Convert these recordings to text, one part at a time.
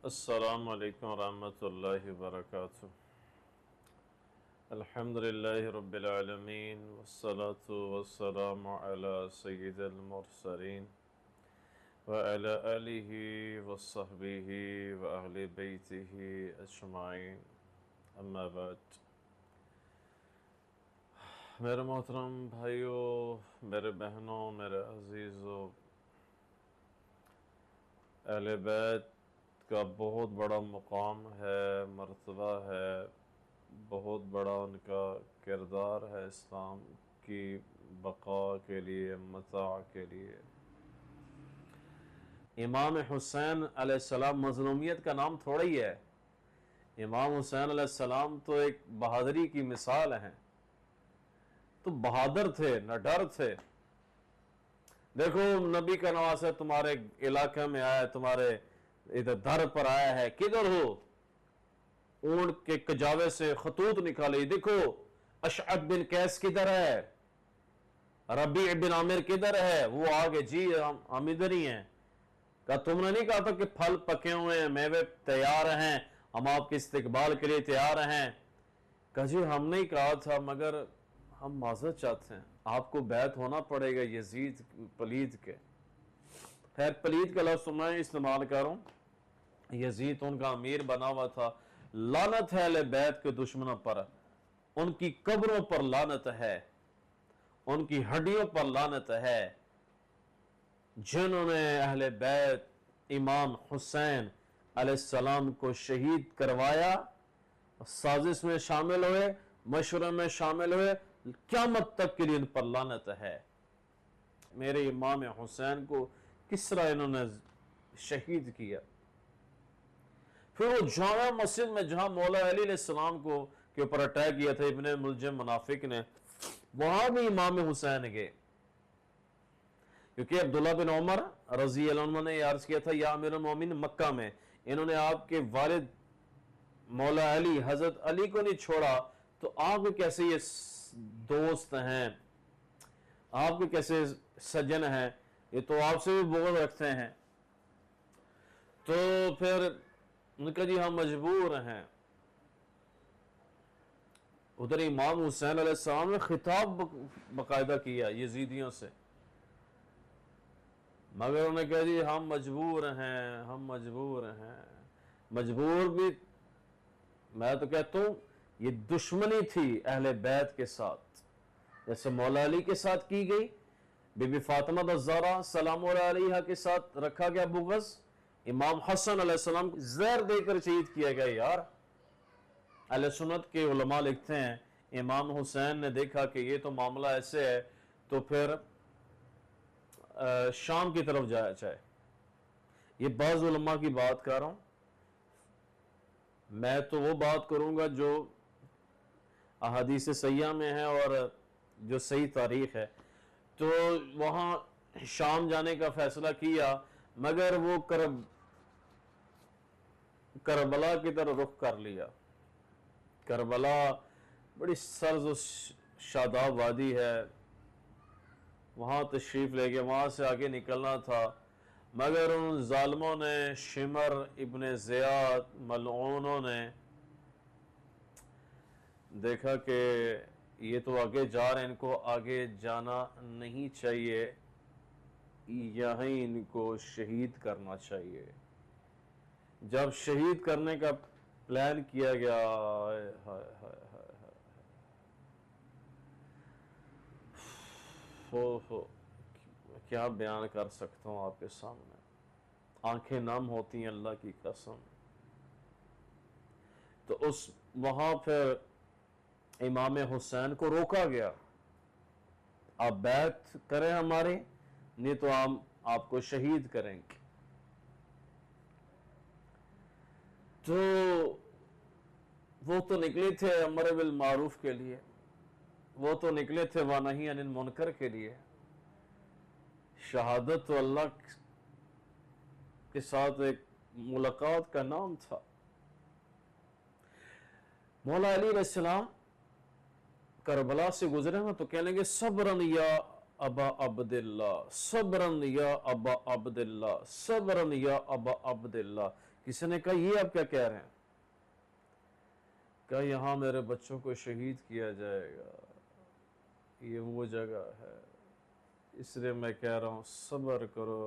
السلام علیکم ورحمۃ اللہ وبرکاتہ۔ الحمدللہ رب العالمین والصلاة والسلام علی سید المرسلین وعلی آلہ وصحبہ واہل بیتہ اجمعین، اما بعد۔ میرے محترم بھائیوں، میرے بہنوں، میرے عزیزوں، اہل بیت کا بہت بڑا مقام ہے، مرتبہ ہے، بہت بڑا ان کا کردار ہے اسلام کی بقا کے لیے، متاع کے لیے۔ امام حسین علیہ السلام مظلومیت کا نام تھوڑا ہی ہے۔ امام حسین علیہ السلام تو ایک بہادری کی مثال ہیں، تو بہادر تھے، نہ ڈر تھے۔ دیکھو نبی کا نواسہ تمہارے علاقے میں آیا ہے، تمہارے ادھر در پر آیا ہے، کدھر ہو؟ اونٹ کے کجاوے سے خطوط نکالے، دیکھو اشعث بن قیس کدھر ہے، ربیع بن عامر کدھر ہے؟ وہ آگے، جی ہم ادھر ہی ہیں۔ کہا تم نے نہیں کہا تھا کہ پھل پکے ہوئے ہیں، میوے تیار ہیں، ہم آپ کے استقبال کے لیے تیار ہیں؟ کہا جی ہم نہیں کہا تھا، مگر ہم معذرت چاہتے ہیں، آپ کو بیعت ہونا پڑے گا یزید پلید کے۔ خیر پلید کا لفظ میں استعمال کروں، یزید ان کا امیر بنا ہوا تھا۔ لعنت ہے اہل بیت کے دشمنوں پر، ان کی قبروں پر لعنت ہے، ان کی ہڈیوں پر لعنت ہے، جنہوں نے اہل بیت امام حسین علیہ السلام کو شہید کروایا، سازش میں شامل ہوئے، مشورے میں شامل ہوئے، قیامت تک کے لیے ان پر لعنت ہے۔ میرے امام حسین کو کس طرح انہوں نے شہید کیا؟ پھر وہ جامع مسجد میں جہاں مولا علی علیہ السلام کو کے اوپر اٹیک کیا تھا ابن ملجم منافق نے، وہاں بھی امام حسین گئے، کیونکہ عبداللہ بن عمر رضی اللہ عنہ نے عرض کیا تھا یا امیر المومنین مکہ میں، انہوں نے آپ کے والد مولا علی حضرت علی کو نہیں چھوڑا، تو آپ کے کیسے یہ دوست ہیں، آپ کے کیسے سجن ہیں، یہ تو آپ سے بھی بغض رکھتے ہیں۔ تو پھر ان کا جی ہم مجبور ہیں۔ ادھر امام حسین علیہ السلام نے خطاب باقاعدہ کیا یزیدیوں سے، مگر انہوں نے کہا جی ہم مجبور ہیں، ہم مجبور ہیں۔ مجبور بھی میں تو کہتا ہوں یہ دشمنی تھی اہل بیت کے ساتھ، جیسے مولا علی کے ساتھ کی گئی، بی بی فاطمہ الزہرا سلام اللہ علیہا کے ساتھ رکھا گیا بغض، امام حسن علیہ السلام کو زہر دے کر شہید کیا گیا۔ یار اہل سنت کے علماء لکھتے ہیں امام حسین نے دیکھا کہ یہ تو معاملہ ایسے ہے، تو پھر شام کی طرف جایا جائے۔ یہ بعض علماء کی بات کر رہا ہوں، میں تو وہ بات کروں گا جو احادیث صحیحہ میں ہے اور جو صحیح تاریخ ہے۔ تو وہاں شام جانے کا فیصلہ کیا، مگر وہ کربلا کی طرف رخ کر لیا۔ کربلا بڑی سرز و شاداب وادی ہے، وہاں تشریف لے گئے، وہاں سے آگے نکلنا تھا، مگر ان ظالموں نے، شمر ابن زیاد ملعونوں نے دیکھا کہ یہ تو آگے جا رہے ہیں، ان کو آگے جانا نہیں چاہیے، یہیں ان کو شہید کرنا چاہیے۔ جب شہید کرنے کا پلان کیا گیا، کیا بیان کر سکتا ہوں آپ کے سامنے، آنکھیں نم ہوتی ہیں اللہ کی قسم۔ تو وہاں پھر امام حسین کو روکا گیا، آپ بیعت کریں ہماری، نہیں تو ہم آپ کو شہید کریں گے۔ تو وہ تو نکلے تھے امر بالمعروف کے لیے، وہ تو نکلے تھے ونہی عن المنکر کے لیے۔ شہادت تو اللہ کے ساتھ ایک ملاقات کا نام تھا۔ مولا علی علیہ السلام کربلا سے گزرے نا تو کہنے لگے صبرن یا ابا عبداللہ، صبرن یا ابا عبداللہ، صبرن یا ابا عبداللہ، किसी ने कहा ये आप क्या कह रहे हैं? कहा यहाँ मेरे बच्चों को शहीद किया जाएगा, ये वो जगह है, इसलिए मैं कह रहा हूं सब्र करो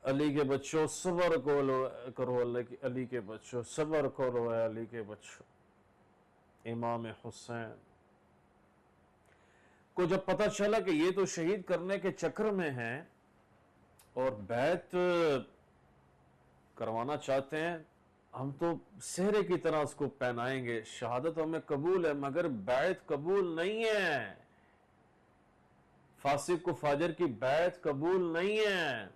अली के बच्चों, सब्र करो अली के बच्चों, सब्र करो अली के बच्चों। इमाम हुसैन को जब पता चला कि ये तो शहीद करने के चक्कर में हैं और बैत करवाना चाहते हैं, हम तो सेहरे की तरह उसको पहनाएंगे, शहादत हमें कबूल है मगर बैत कबूल नहीं है, फासिक को फाजर की बैत कबूल नहीं है,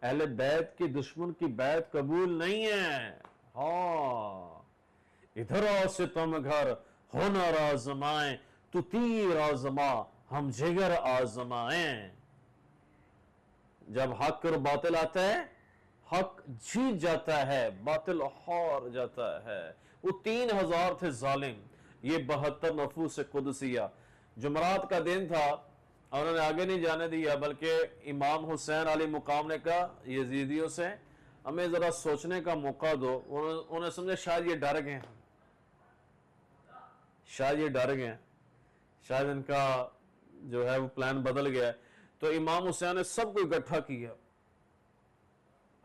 अहले बैत के दुश्मन की बैत कबूल नहीं है। हाँ, इधर आओ से तुम घर हुनर आजमाए, तू तीर आजमा हम जिगर आजमाए। जब हक और बातिल आता है, हक जीत जाता है, बातिल हार जाता है। वो 3000 थे जालिम, ये 72 नफूस कुदसिया। जुमरात का दिन था, उन्होंने आगे नहीं जाने दिया, बल्कि इमाम हुसैन अली मुकाम ने कहा यजीदियों से हमें जरा सोचने का मौका दो। उन्होंने समझा शायद ये डर गए, शायद ये डर गए, शायद इनका जो है वो प्लान बदल गया। तो इमाम हुसैन ने सबको इकट्ठा किया।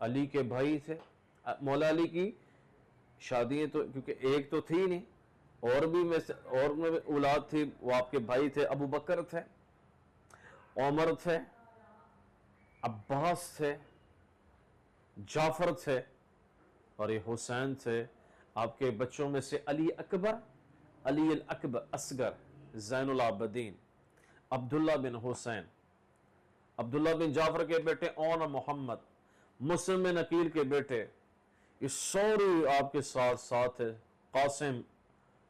अली के भाई थे, मौला अली की शादी तो क्योंकि एक तो थी नहीं, और भी में से और में औलाद थी, वो आपके भाई थे, अबू बकर थे, उमर थे, अब्बास थे, जाफर थे, और ये हुसैन थे। आपके बच्चों में से अली अकबर, अली अल अकबर असगर, ज़ैनुल आबदीन, अब्दुल्ला बिन हुसैन, अब्दुल्ला बिन जाफर के बेटे और मोहम्मद, मुस्लिम बिन अकील के बेटे, ये सारे आपके साथ साथ है। कासिम,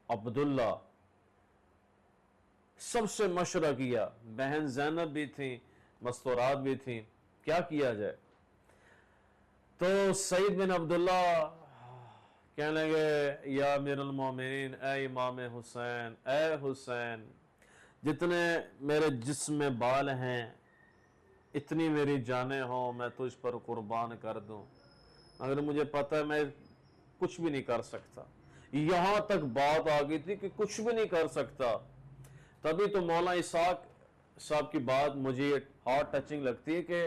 अब्दुल्ला, सबसे मशवरा किया। बहन ज़ैनब भी थी, मस्तूरात भी थी, क्या किया जाए। तो सईद बिन अब्दुल्ला कहने लगे या अमीरुल मोमिनीन, ए इमाम हुसैन, ए हुसैन, जितने मेरे जिस्म में बाल हैं इतनी मेरी जानें हो, मैं तुझ पर कुर्बान कर दूं, मगर मुझे पता है मैं कुछ भी नहीं कर सकता। यहां तक बात आ गई थी कि कुछ भी नहीं कर सकता। तभी तो मौला इसाक साहब की बात मुझे हार्ट टचिंग लगती है, कि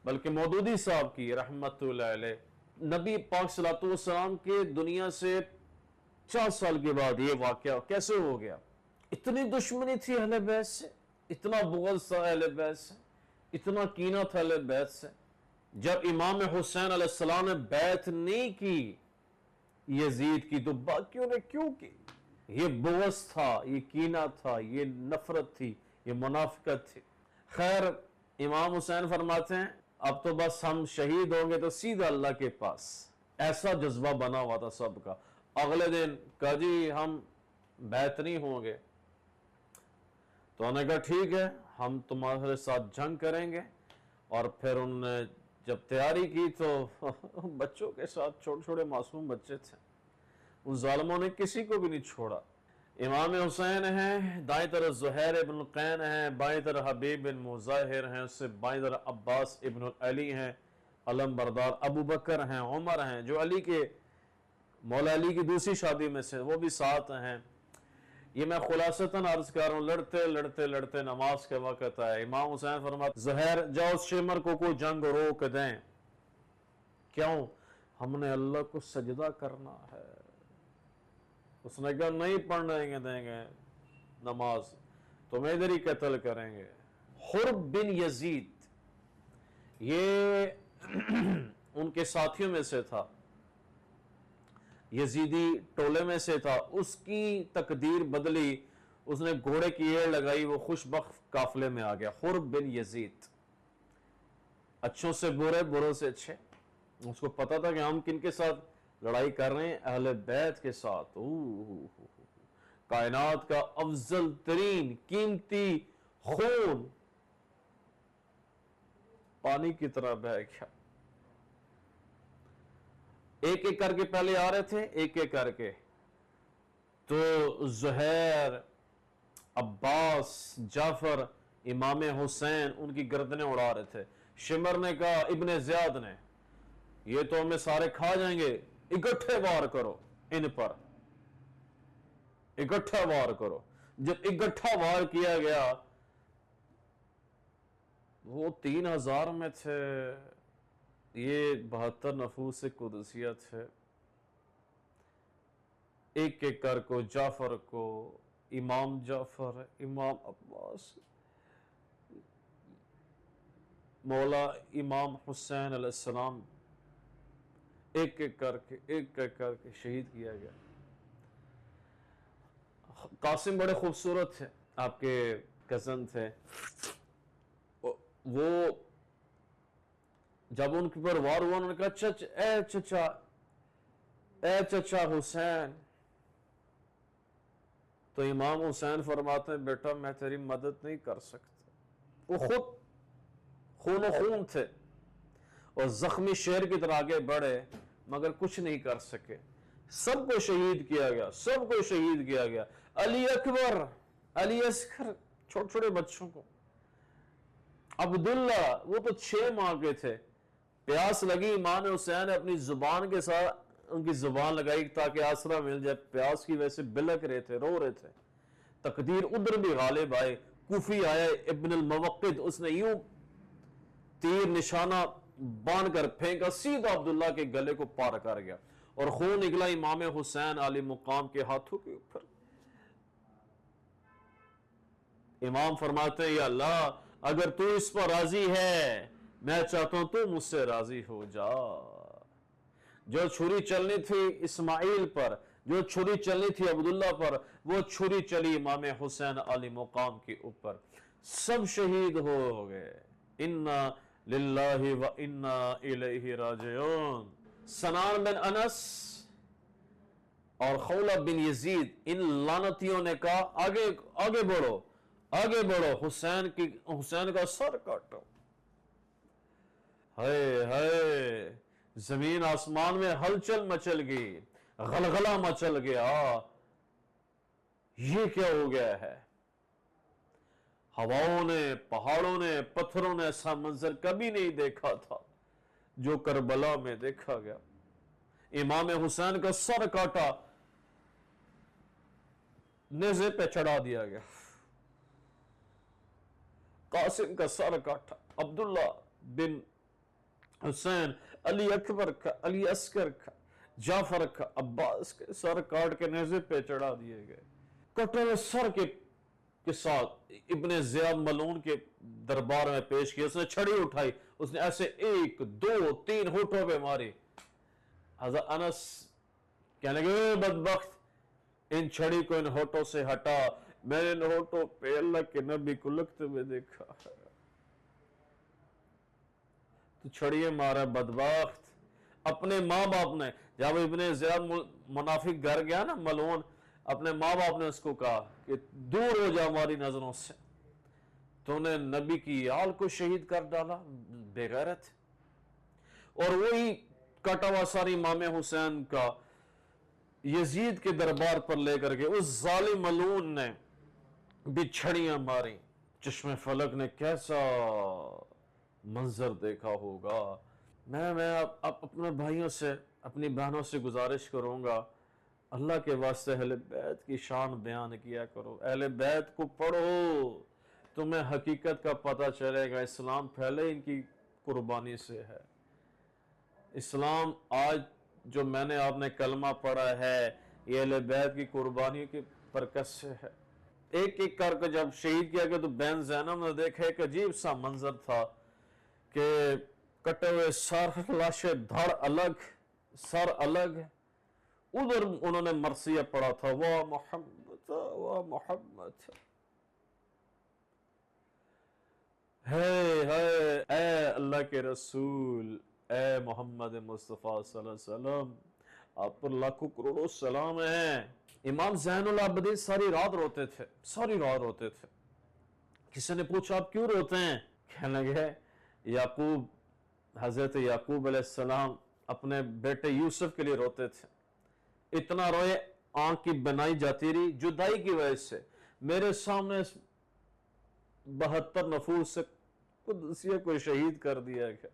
बल्कि मौदूदी साहब की रहमतुल्लाह अलैह, नबी पाक सल्लल्लाहु अलैहि वसल्लम के दुनिया से 4 साल के बाद ये वाकया कैसे हो गया। इतनी दुश्मनी थी अहले बैत से, इतना बुग़्ज़ था अहले बैत से, इतना कीना था अहले बैत से। जब इमाम हुसैन अलैहिस्सलाम ने बैत नहीं की यजीद की, तो बाकियों ने क्यों की? ये बुग़्ज़ था, ये कीना था, ये नफरत थी, ये मुनाफिकत थी। खैर, इमाम हुसैन फरमाते हैं अब तो बस हम शहीद होंगे तो सीधा अल्लाह के पास। ऐसा जज्बा बना हुआ था सबका। अगले दिन कहा जी हम बैत नहीं होंगे, तो उन्होंने कहा ठीक है हम तुम्हारे साथ जंग करेंगे। और फिर उन्होंने जब तैयारी की तो बच्चों के साथ, छोटे छोटे मासूम बच्चे थे, उन जालिमों ने किसी को भी नहीं छोड़ा। इमाम हुसैन हैं, दाएं तरफ ज़ुहैर इब्न कैन हैं, बाएं तरफ हबीब बिन मुज़ाहिर हैं, उससे बाएं तरफ अब्बास इब्न अली हैं, अलम बरदार अबू बकर हैं, उमर हैं, जो अली के मौला अली की दूसरी शादी में से, वो भी साथ हैं। ये मैं खुलासतन अर्ज कर रहा हूँ। लड़ते लड़ते लड़ते नमाज के वक्त आए। इमाम हुसैन फरमाते ज़ुहैर जाओ उस शिमर को कोई जंग रोक दें। क्यों? हमने अल्लाह को सजदा करना है। उसने कहा नहीं पढ़ने देंगे नमाज, तुम्हें इधर ही कत्ल करेंगे। हुर्ब बिन यजीद ये उनके साथियों में से था, यजीदी टोले में से था। उसकी तकदीर बदली, उसने घोड़े की एड़ लगाई, वो खुशबख्त काफिले में आ गया। हुर्ब बिन यजीद, अच्छों से बुरे, बुरों से अच्छे। उसको पता था कि हम किनके साथ लड़ाई कर रहे हैं, अहले बैत के साथ। कायनात का अफजल तरीन कीमती खून पानी की तरह बह गया। एक एक करके पहले आ रहे थे, एक एक करके। तो ज़ुहैर, अब्बास, जाफर, इमाम हुसैन उनकी गर्दनें उड़ा रहे थे। शिमर ने कहा, इब्ने ज़ियाद ने, ये तो हमें सारे खा जाएंगे, इकट्ठे वार करो इन पर, इकट्ठा वार करो। जब इकट्ठा वार किया गया, वो 3000 में थे, ये 72 नफूस कुदसिया थे। एक एक कर को, जाफर को, इमाम जाफर, इमाम अब्बास, मौला इमाम हुसैन अलैहिस्सलाम, एक एक करके शहीद किया गया। कासिम बड़े खूबसूरत थे, आपके कजन थे। वो जब उनके पर वार हुआ, उन्होंने कहा, ए चचा हुसैन। तो इमाम हुसैन फरमाते हैं, बेटा मैं तेरी मदद नहीं कर सकता। वो खुद खून खून थे और जख्मी शेर की तरह आगे बढ़े, मगर कुछ नहीं कर सके। सबको शहीद किया गया, सबको शहीद किया गया। अली अकबर, अली असगर, छोटे छोटे बच्चों को। अब्दुल्ला, वो तो 6 माह के थे। प्यास लगी, इमाम हुसैन ने अपनी जुबान के साथ उनकी जुबान लगाई ताकि आसरा मिल जाए। प्यास की वजह से बिलक रहे थे, रो रहे थे। तकदीर उधर भी गालिब आए। कुफी आया इब्न अल-मुवक्किद, उसने यूं तीर निशाना बांध कर फेंका, सीधा अब्दुल्ला के गले को पार कर गया और खून निकला इमाम हुसैन आली मुकाम के हाथों के ऊपर। इमाम फरमाते हैं, या अल्लाह, अगर तू इस पर राजी है, मैं चाहता हूं तू मुझसे राजी हो जा। जो छुरी चलनी थी इस्माइल पर, जो छुरी चलनी थी अब्दुल्ला पर, वो छुरी चली इमाम हुसैन आली मुकाम के ऊपर। सब शहीद हो गए। इन्ना लिल्लाहि व इन्ना इलैहि राजिऊन। सनान बिन अनस और खौला बिन यजीद, इन लानतियों ने कहा, आगे आगे बढ़ो, आगे बढ़ो, हुसैन का सर काटो। हाय हाय, जमीन आसमान में हलचल मचल गई, गलगला मचल गया। ये क्या हो गया है? हवाओं ने, पहाड़ों ने, पत्थरों ने ऐसा मंजर कभी नहीं देखा था जो करबला में देखा गया। इमाम हुसैन का सर काटा, नेज़े पे चढ़ा दिया गया। कासिम का सर काटा, अब्दुल्ला बिन हुसैन, अली अकबर का, अली असगर का, जाफर का, अब्बास के सर काट के नेज़े पे चढ़ा दिए गए। कटे हुए सर के साथ इब्ने ज़ियाद मलून के दरबार में पेश किया। उसने छड़ी उठाई, उसने ऐसे 1 2 3 होठों पे मारी। हज़रत अनस कहने लगे, बदबख्त, इन छड़ी को इन होठों से हटा। मैंने इन होठों पे अल्लाह के नबी को लगते हुए देखा। तो छड़िए मारा बदबख्त। अपने माँ बाप ने, जब इब्ने ज़ियाद मुनाफिक घर गया ना मलून, अपने माँ बाप ने उसको कहा कि दूर हो जा हमारी नजरों से, तूने नबी की आल को शहीद कर डाला, बेगैरत। और वही कटा हुआ सारी इमाम हुसैन का यजीद के दरबार पर लेकर के उस जालिम मलून ने भी छड़ियां मारी। चश्मे फलक ने कैसा मंजर देखा होगा। मैं अपने भाइयों से, अपनी बहनों से गुजारिश करूंगा, अल्लाह के वास्ते अहले बैत की शान बयान किया करो। अहले बैत को पढ़ो, तुम्हें हकीकत का पता चलेगा। इस्लाम पहले इनकी कुर्बानी से है। इस्लाम आज जो मैंने आपने कलमा पढ़ा है, ये अहले बैत की कुर्बानी की बरकत से है। एक एक करके जब शहीद किया गया तो बैन ज़ैनब ने देखा एक अजीब सा मंजर था कि कटे हुए सर, लाशें, धड़ अलग, सर अलग। उधर उन्होंने मरसिया पढ़ा था, वाह मोहम्मद, वाह मोहम्मद, है ए अल्लाह के रसूल, ए मोहम्मद मुस्तफ़ा सल्लल्लाहु अलैहि वसल्लम, आप पर लाखों करोड़ों सलाम है। इमाम ज़ैनुल आबिदीन सारी रात रोते थे, सारी रात रोते थे। किसी ने पूछा, आप क्यों रोते हैं? कहने लगे, याकूब, हजरत याकूब अलैहिस्सलाम अपने बेटे यूसुफ के लिए रोते थे। इतना रोए, आंख की बनाई जाती रही जुदाई की वजह से। मेरे सामने 72 नफूस से قدسیہ کو شہید کر دیا گیا.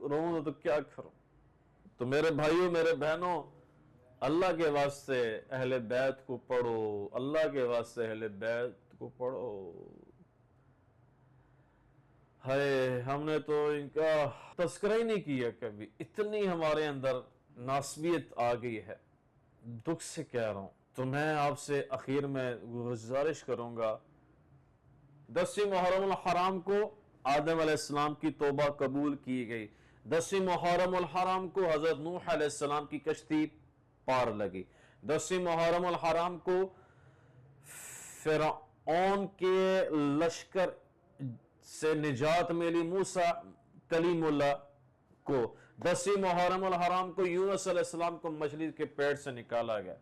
رو تو کیا کروں. تو میرے بھائیوں میرے بہنوں، اللہ کے واسطے اہل بیت کو پڑھو، اللہ کے واسطے اہل بیت کو پڑھو. ہائے ہم نے تو ان کا تذکرہ ہی نہیں کیا کبھی. اتنی ہمارے اندر ناسبیت آ گئی ہے، دکھ سے کہہ رہا ہوں. تو میں آپ سے اخیر میں گزارش کروں گا، 10 محرم الحرام کو آدم علیہ السلام کی توبہ قبول کی گئی. 10 محرم الحرام کو حضرت نوح علیہ السلام کی کشتی پار لگی. 10 محرم الحرام کو فرعون کے لشکر سے نجات ملی موسیٰ کلیم اللہ کو. 10 محرم الحرام کو یونس علیہ السلام کو مچھلی کے پیٹ سے نکالا گیا.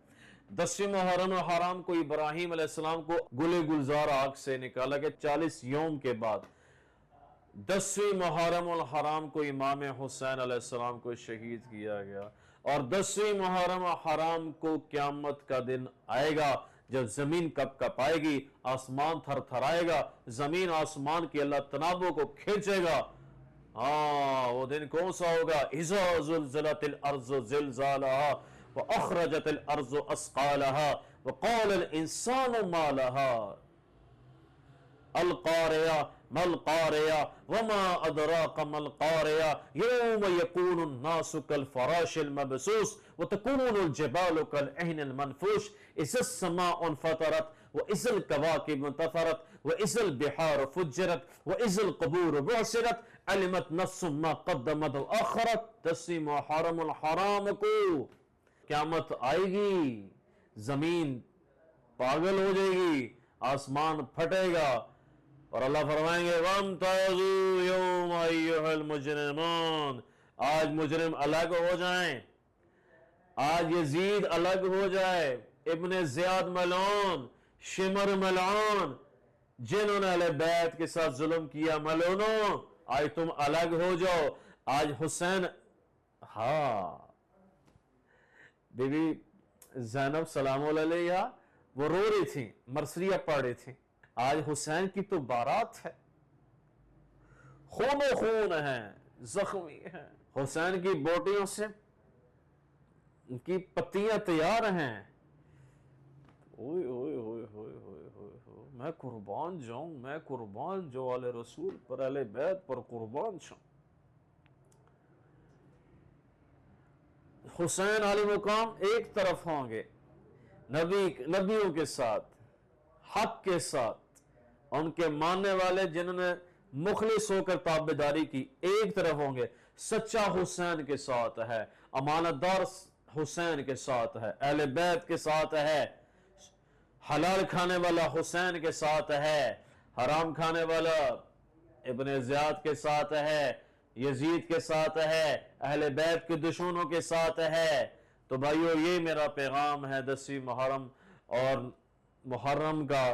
10 محرم الحرام کو ابراہیم علیہ السلام کو گلے گلزار آگ سے نکالا گیا 40 یوم کے بعد. 10 محرم الحرام کو امام حسین علیہ السلام کو شہید کیا گیا. اور 10 محرم الحرام کو قیامت کا دن آئے گا جب زمین کپ کپ آئے گی، آسمان تھر تھر آئے گا، زمین آسمان کی اللہ تنابوں کو کھینچے گا. ہاں وہ دن کون سا ہوگا؟ اذا زلزلت الارض زلزالها واخرجت الارض اثقالها وقال الانسان ما لها القارعة ما القارعة وما أدراك ما القارعة يوم يكون الناس كالفراش المبثوث وتكون الجبال كالعهن المنفوش إذا السماء انفطرت وإذا الكواكب انتثرت وإذا البحار فجرت وإذا القبور بعثرت علمت نفس ما قدمت وأخرت. 10 محرم الحرام کو قیامت آئے گی، زمین پاگل ہو جائے گی، آسمان پھٹے گا، اور اللہ فرمائیں گے وَامْتَازُوا يَوْمَ أَيُّهَا الْمُجْرِمُونَ. آج مجرم الگ ہو جائیں، آج یزید الگ ہو جائے، ابن زیاد ملعون، شمر ملعون، جنہوں نے اہل بیت کے ساتھ ظلم کیا، ملعونوں آج تم الگ ہو جاؤ. آج حسین، ہاں بی بی زینب سلام اللہ علیہ وہ رو رہی تھیں، مرثیہ پڑھ رہی تھیں. آج حسین کی تو بارات ہے، خون و خون ہیں، زخمی ہیں. حسین کی بوٹیوں سے ان کی پتیاں تیار ہیں. اوئے اوئے اوئے اوئے اوئے اوئے، میں قربان جاؤں، میں قربان جو آل رسول پر اہل بیت پر قربان جاؤں. حسین علی مقام ایک طرف ہوں گے نبیوں کے ساتھ، حق کے ساتھ، ان کے ماننے والے جنہوں نے مخلص ہو کر تابعداری کی ایک طرف ہوں گے. سچا حسین کے ساتھ ہے، امانت دار حسین کے ساتھ ہے، اہل بیت کے ساتھ ہے، حلال کھانے والا حسین کے ساتھ ہے، حرام کھانے والا ابن زیاد کے ساتھ ہے، یزید کے ساتھ ہے، اہل بیت کے دشمنوں کے ساتھ ہے. تو بھائیو یہ میرا پیغام ہے 10 محرم اور محرم کا.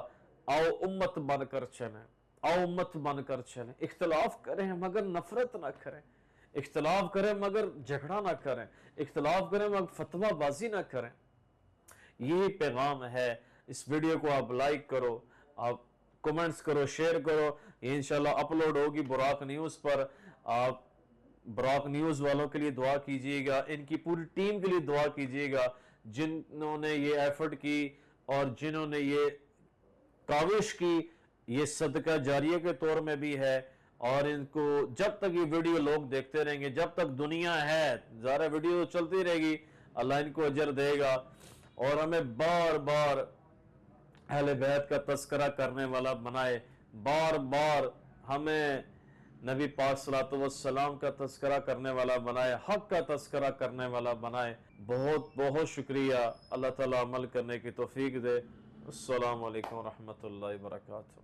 آؤ امت بن کر چلیں، آؤ امت بن کر چلیں. اختلاف کریں مگر نفرت نہ کریں، اختلاف کریں مگر جھگڑا نہ کریں، اختلاف کریں مگر فتویٰ بازی نہ کریں. یہی پیغام ہے. اس ویڈیو کو آپ لائک کرو، آپ کومنٹس کرو، شیئر کرو. یہ انشاءاللہ اپلوڈ ہوگی براق نیوز پر. آپ براق نیوز والوں کے لیے دعا کیجئے گا، ان کی پوری ٹیم کے لیے دعا کیجئے گا، جنہوں نے یہ ایفرٹ کی اور جنہوں نے یہ کاوش کی. یہ صدقہ جاریہ کے طور میں بھی ہے، اور ان کو جب تک یہ ویڈیو لوگ دیکھتے رہیں گے، جب تک دنیا ہے، ظاہر ویڈیو چلتی رہے گی، اللہ ان کو اجر دے گا. اور ہمیں بار بار اہل بیت کا تذکرہ کرنے والا بنائے، بار بار ہمیں نبی پاک صلی اللہ علیہ وسلم کا تذکرہ کرنے والا بنائے، حق کا تذکرہ کرنے والا بنائے. بہت بہت شکریہ. اللہ تعالیٰ عمل کرنے کی توفیق دے. السلام علیکم ورحمۃ اللہ وبرکاتہ.